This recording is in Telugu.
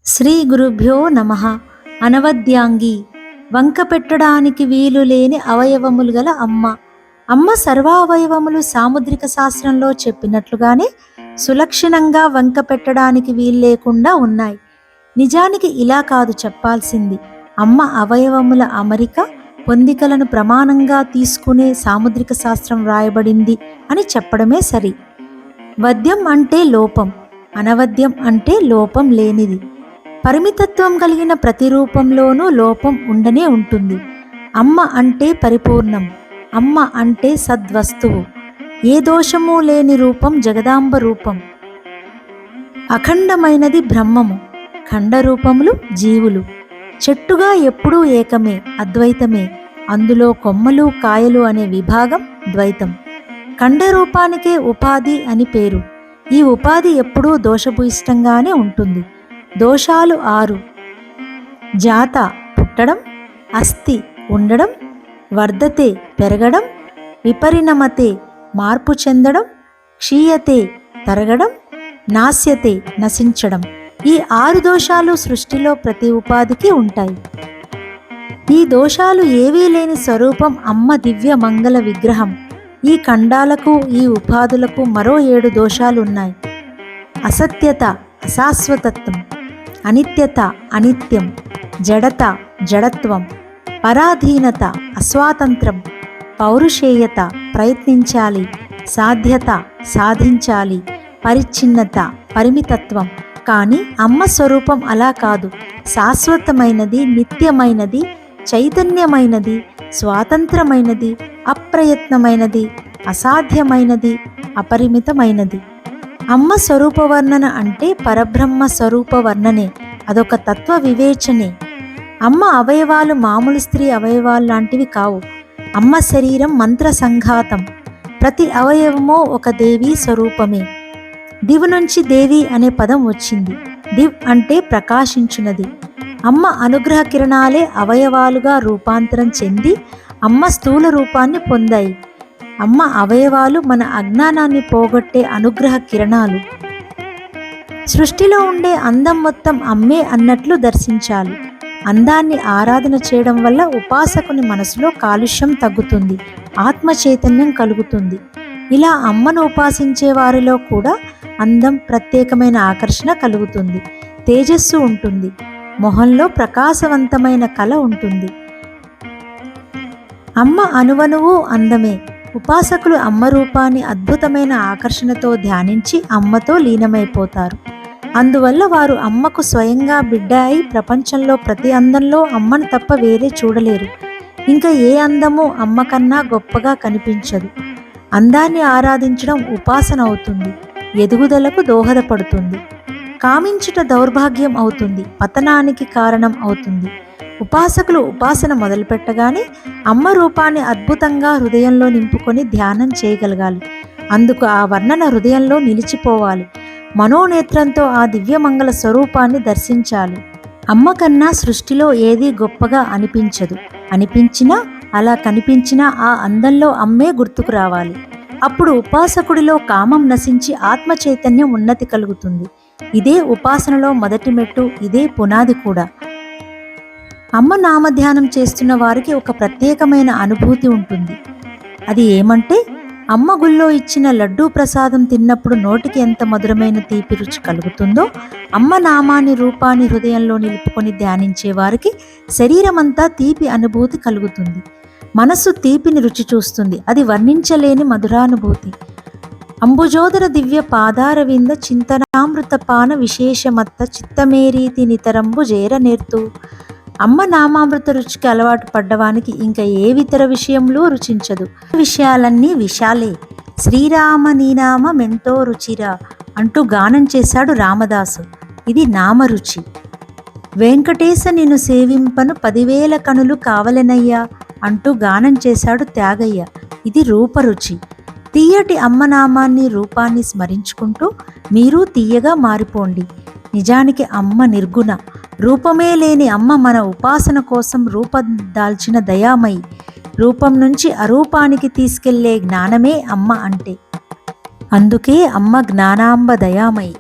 శ్రీ గురుభ్యో నమః. అనవద్యాంగి, వంక పెట్టడానికి వీలు లేని అవయవములు గల అమ్మ. అమ్మ సర్వావయవములు సాముద్రిక శాస్త్రంలో చెప్పినట్లుగానే సులక్షణంగా వంక పెట్టడానికి వీలు లేకుండా ఉన్నాయి. నిజానికి ఇలా కాదు చెప్పాల్సింది. అమ్మ అవయవముల అమరిక పొందికలను ప్రమాణంగా తీసుకునే సాముద్రిక శాస్త్రం రాయబడింది అని చెప్పడమే సరి. వద్యం అంటే లోపం, అనవద్యం అంటే లోపం లేనిది. పరిమితత్వం కలిగిన ప్రతి రూపంలోనూ లోపం ఉండనే ఉంటుంది. అమ్మ అంటే పరిపూర్ణం, అమ్మ అంటే సద్వస్తువు. ఏ దోషము లేని రూపం జగదాంబ రూపం. అఖండమైనది బ్రహ్మము, ఖండరూపములు జీవులు. చెట్టుగా ఎప్పుడూ ఏకమే, అద్వైతమే. అందులో కొమ్మలు కాయలు అనే విభాగం ద్వైతం. ఖండరూపానికే ఉపాధి అని పేరు. ఈ ఉపాధి ఎప్పుడూ దోషభూయిష్టంగానే ఉంటుంది. దోషాలు 6: జాత పుట్టడం, అస్థి ఉండడం, వర్ధతే పెరగడం, విపరిణమతే మార్పు చెందడం, క్షీయతే తరగడం, నాశ్యతే నశించడం. ఈ 6 దోషాలు సృష్టిలో ప్రతి ఉపాధికి ఉంటాయి. ఈ దోషాలు ఏవీ లేని స్వరూపం అమ్మ దివ్య మంగళ విగ్రహం. ఈ ఖండాలకు ఈ ఉపాధులకు మరో 7 దోషాలు ఉన్నాయి. అసత్యత అశాశ్వతత్వం, అనిత్యత అనిత్యం, జడత జడత్వం, పరాధీనత అస్వాతంత్రం, పౌరుషేయత ప్రయత్నించాలి, సాధ్యత సాధించాలి, పరిచ్ఛిన్నత పరిమితత్వం. కానీ అమ్మ స్వరూపం అలా కాదు. శాశ్వతమైనది, నిత్యమైనది, చైతన్యమైనది, స్వాతంత్రమైనది, అప్రయత్నమైనది, అసాధ్యమైనది, అపరిమితమైనది. అమ్మ స్వరూప వర్ణన అంటే పరబ్రహ్మ స్వరూప వర్ణనే. అదొక తత్వ వివేచనే. అమ్మ అవయవాలు మామూలు స్త్రీ అవయవాలు లాంటివి కావు. అమ్మ శరీరం మంత్ర సంఘాతం. ప్రతి అవయవమో ఒక దేవీ స్వరూపమే. దివ్ నుంచి దేవి అనే పదం వచ్చింది. దివ్ అంటే ప్రకాశించున్నది. అమ్మ అనుగ్రహ కిరణాలే అవయవాలుగా రూపాంతరం చెంది అమ్మ స్థూల రూపాన్ని పొందాయి. అమ్మ అవయవాలు మన అజ్ఞానాన్ని పోగొట్టే అనుగ్రహ కిరణాలు. సృష్టిలో ఉండే అందం మొత్తం అమ్మే అన్నట్లు దర్శించాలి. అందాన్ని ఆరాధన చేయడం వల్ల ఉపాసకుని మనసులో కాలుష్యం తగ్గుతుంది, ఆత్మ చైతన్యం కలుగుతుంది. ఇలా అమ్మను ఉపాసించే వారిలో కూడా అందం, ప్రత్యేకమైన ఆకర్షణ కలుగుతుంది, తేజస్సు ఉంటుంది, మొహంలో ప్రకాశవంతమైన కళ ఉంటుంది. అమ్మ అనువనువు అందమే. ఉపాసకులు అమ్మ రూపాన్ని అద్భుతమైన ఆకర్షణతో ధ్యానించి అమ్మతో లీనమైపోతారు. అందువల్ల వారు అమ్మకు స్వయంగా బిడ్డ అయి ప్రపంచంలో ప్రతి అందంలో అమ్మను తప్ప వేరే చూడలేరు. ఇంకా ఏ అందమూ అమ్మ కన్నా గొప్పగా కనిపించదు. అందాన్ని ఆరాధించడం ఉపాసన అవుతుంది, ఎదుగుదలకు దోహదపడుతుంది. కామించుట దౌర్భాగ్యం అవుతుంది, పతనానికి కారణం అవుతుంది. ఉపాసకులు ఉపాసన మొదలుపెట్టగానే అమ్మ రూపాన్ని అద్భుతంగా హృదయంలో నింపుకొని ధ్యానం చేయగలగాలి. అందుకు ఆ వర్ణన హృదయంలో నిలిచిపోవాలి. మనోనేత్రంతో ఆ దివ్యమంగళ స్వరూపాన్ని దర్శించాలి. అమ్మ కన్నా సృష్టిలో ఏదీ గొప్పగా అనిపించదు. అనిపించినా, అలా కనిపించినా ఆ అందంలో అమ్మే గుర్తుకు రావాలి. అప్పుడు ఉపాసకుడిలో కామం నశించి ఆత్మ చైతన్యం ఉన్నతి కలుగుతుంది. ఇదే ఉపాసనలో మొదటి మెట్టు, ఇదే పునాది కూడా. అమ్మ నామధ్యానం చేస్తున్న వారికి ఒక ప్రత్యేకమైన అనుభూతి ఉంటుంది. అది ఏమంటే, అమ్మ గుళ్ళో ఇచ్చిన లడ్డూ ప్రసాదం తిన్నప్పుడు నోటికి ఎంత మధురమైన తీపి రుచి కలుగుతుందో, అమ్మ నామాన్ని రూపాన్ని హృదయంలో నిలుపుకొని ధ్యానించే వారికి శరీరమంతా తీపి అనుభూతి కలుగుతుంది. మనస్సు తీపిని రుచి చూస్తుంది. అది వర్ణించలేని మధురానుభూతి. అంబుజోదర దివ్య పాదారవింద చింతనామృత పాన విశేషమత్త చిత్తమేరీతి నితరంబు జేర నేర్తు. అమ్మ నామామృత రుచికి అలవాటు పడ్డవానికి ఇంకా ఏ ఇతర విషయంలో రుచించదు. విషయాలన్నీ విశాలే. శ్రీరామ నీనామ మెంతో రుచిరా అంటూ గానం చేశాడు రామదాసు. ఇది నామరుచి. వెంకటేశ నిన్ను సేవింపను 10,000 కనులు కావలెనయ్యా అంటూ గానం చేశాడు త్యాగయ్య. ఇది రూపరుచి. తీయటి అమ్మనామాన్ని రూపాన్ని స్మరించుకుంటూ మీరు తీయగా మారిపోండి. నిజానికి అమ్మ నిర్గుణ. రూపమే లేని అమ్మ మన ఉపాసన కోసం రూపం దాల్చిన దయామయి. రూపం నుంచి అరూపానికి తీసుకెళ్లే జ్ఞానమే అమ్మ అంటే. అందుకే అమ్మ జ్ఞానాంబ దయామయి.